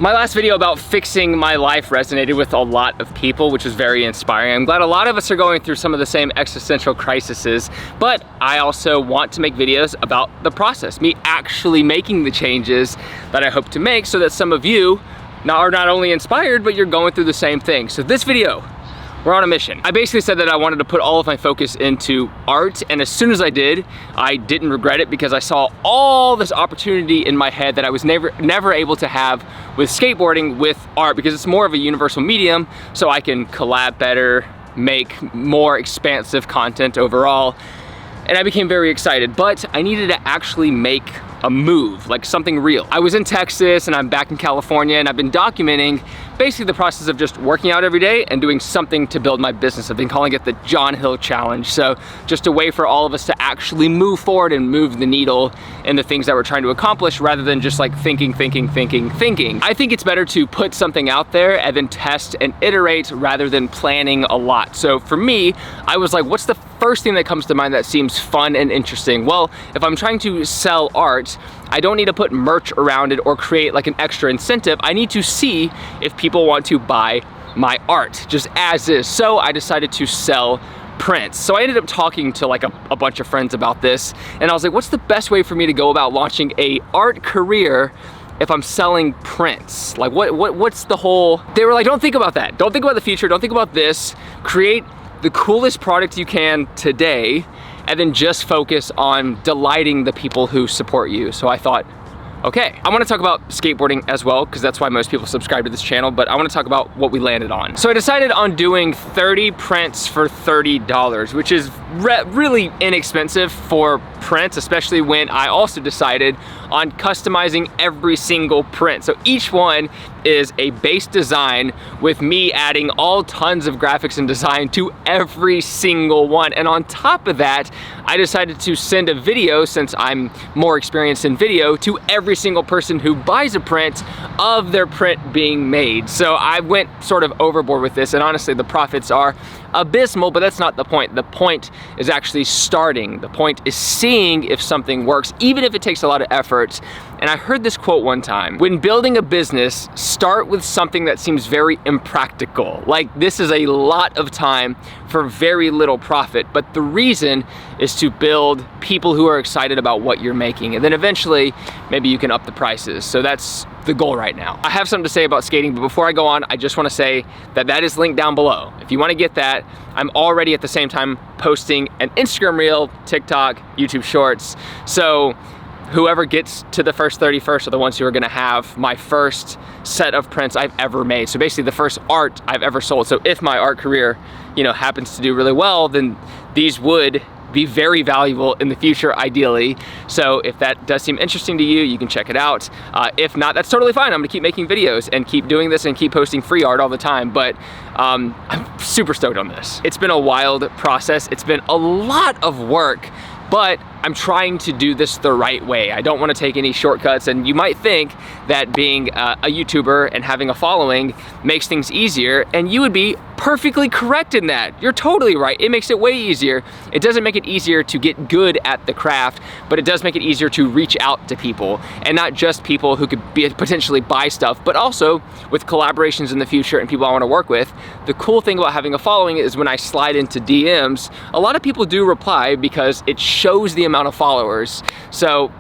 My last video about fixing my life resonated with a lot of people, which was very inspiring. I'm glad a lot of us are going through some of the same existential crises, but I also want to make videos about the process, me actually making the changes that I hope to make so that some of you are not only inspired, but you're going through the same thing. So this video, we're on a mission. I basically said that I wanted to put all of my focus into art, and as soon as I did, I didn't regret it because I saw all this opportunity in my head that I was never able to have with skateboarding with art, because it's more of a universal medium, so I can collab better, make more expansive content overall. And I became very excited, but I needed to actually make a move, like something real. I was in Texas and I'm back in California, and I've been documenting basically the process of just working out every day and doing something to build my business. I've been calling it the John Hill Challenge. So just a way for all of us to actually move forward and move the needle in the things that we're trying to accomplish, rather than just like thinking. I think it's better to put something out there and then test and iterate rather than planning a lot. So for me, I was like, what's the first thing that comes to mind that seems fun and interesting? Well, if I'm trying to sell art, I don't need to put merch around it or create like an extra incentive. I need to see if people want to buy my art just as is. So I decided to sell prints. So I ended up talking to like a bunch of friends about this, and I was like, what's the best way for me to go about launching a art career if I'm selling prints? Like what's the whole, they were like, don't think about that. Don't think about the future. Don't think about this. Create the coolest product you can today, and then just focus on delighting the people who support you. So I thought, okay, I wanna talk about skateboarding as well, because that's why most people subscribe to this channel, but I wanna talk about what we landed on. So I decided on doing 30 prints for $30, which is really inexpensive for prints, especially when I also decided on customizing every single print. So each one is a base design with me adding all tons of graphics and design to every single one. And on top of that, I decided to send a video, since I'm more experienced in video, to every single person who buys a print of their print being made. So I went sort of overboard with this, and honestly, the profits are abysmal, but that's not the point. The point is actually starting. The point is seeing if something works, even if it takes a lot of effort. And I heard this quote one time: when building a business, start with something that seems very impractical. Like, this is a lot of time for very little profit, but the reason is to build people who are excited about what you're making, and then eventually maybe you can up the prices. So that's the goal right now. I have something to say about skating, but before I go on, I just want to say that is linked down below. If you want to get that, I'm already at the same time posting an Instagram Reel, TikTok, YouTube Shorts. So whoever gets to the first 30 first are the ones who are gonna have my first set of prints I've ever made. So basically the first art I've ever sold. So if my art career, happens to do really well, then these would be very valuable in the future, ideally. So if that does seem interesting to you, you can check it out. If not, that's totally fine. I'm gonna keep making videos and keep doing this and keep posting free art all the time, but I'm super stoked on this. It's been a wild process. It's been a lot of work, but I'm trying to do this the right way. I don't want to take any shortcuts, and you might think that being a YouTuber and having a following makes things easier, and you would be perfectly correct in that. You're totally right. It makes it way easier. It doesn't make it easier to get good at the craft, but it does make it easier to reach out to people, and not just people who could potentially buy stuff, but also with collaborations in the future and people I want to work with. The cool thing about having a following is when I slide into DMs, a lot of people do reply because it shows the amount of followers. So,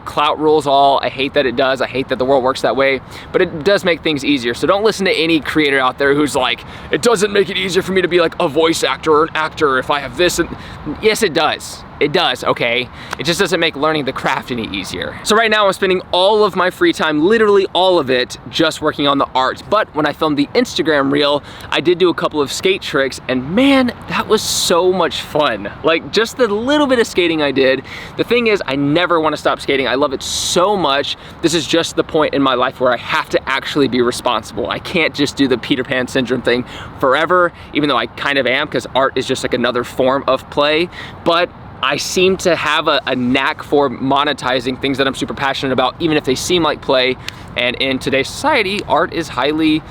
clout rules all. I hate that it does. I hate that the world works that way, but it does make things easier. So don't listen to any creator out there who's like, it doesn't make it easier for me to be like a voice actor or an actor if I have this. And yes, it does. It does, okay? It just doesn't make learning the craft any easier. So right now I'm spending all of my free time, literally all of it, just working on the art. But when I filmed the Instagram Reel, I did do a couple of skate tricks, and man, that was so much fun. Like, just the little bit of skating I did. The thing is, I never want to stop skating. I love it so much. This is just the point in my life where I have to actually be responsible. I can't just do the Peter Pan syndrome thing forever, even though I kind of am, because art is just like another form of play. But I seem to have a knack for monetizing things that I'm super passionate about, even if they seem like play. And in today's society, art is highly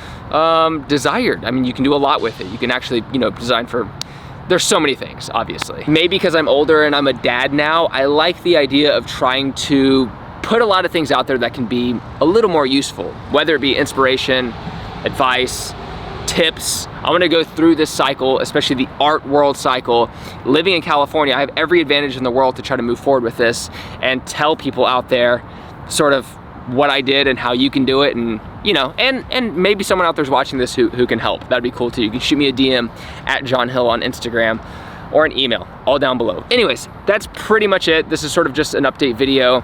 desired. I mean, you can do a lot with it. You can actually, design for, there's so many things, obviously. Maybe because I'm older and I'm a dad now, I like the idea of trying to put a lot of things out there that can be a little more useful, whether it be inspiration, advice, tips. I want to go through this cycle, especially the art world cycle. Living in California, I have every advantage in the world to try to move forward with this and tell people out there sort of what I did and how you can do it, and you know, and maybe someone out there's watching this who can help. That'd be cool too. You can shoot me a DM at John Hill on Instagram, or an email, all down below. Anyways, that's pretty much it. This is sort of just an update video.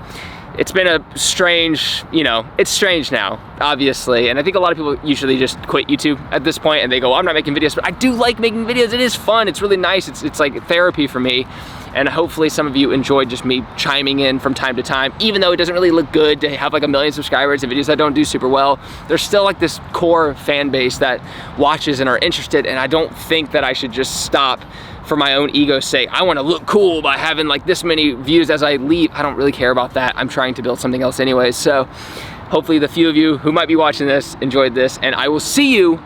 It's been a strange, you know, it's strange now, obviously, and I think a lot of people usually just quit YouTube at this point and they go, I'm not making videos, but I do like making videos. It is fun, it's really nice, it's like therapy for me, and hopefully some of you enjoyed just me chiming in from time to time. Even though it doesn't really look good to have like 1 million subscribers and videos that don't do super well, there's still like this core fan base that watches and are interested, and I don't think that I should just stop for my own ego's sake. I want to look cool by having like this many views as I leave. I don't really care about that. I'm trying to build something else anyways. So hopefully the few of you who might be watching this enjoyed this, and I will see you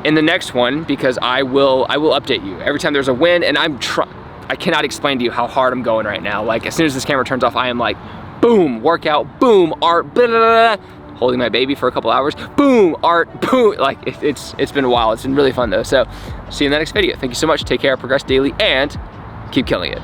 in the next one, because I will update you every time there's a win. And I cannot explain to you how hard I'm going right now. Like as soon as this camera turns off, I am like, boom, workout, boom, art, blah, blah, blah, holding my baby for a couple hours, boom, art, boom. Like it's been a while. It's been really fun though. So see you in the next video. Thank you so much. Take care, progress daily, and keep killing it.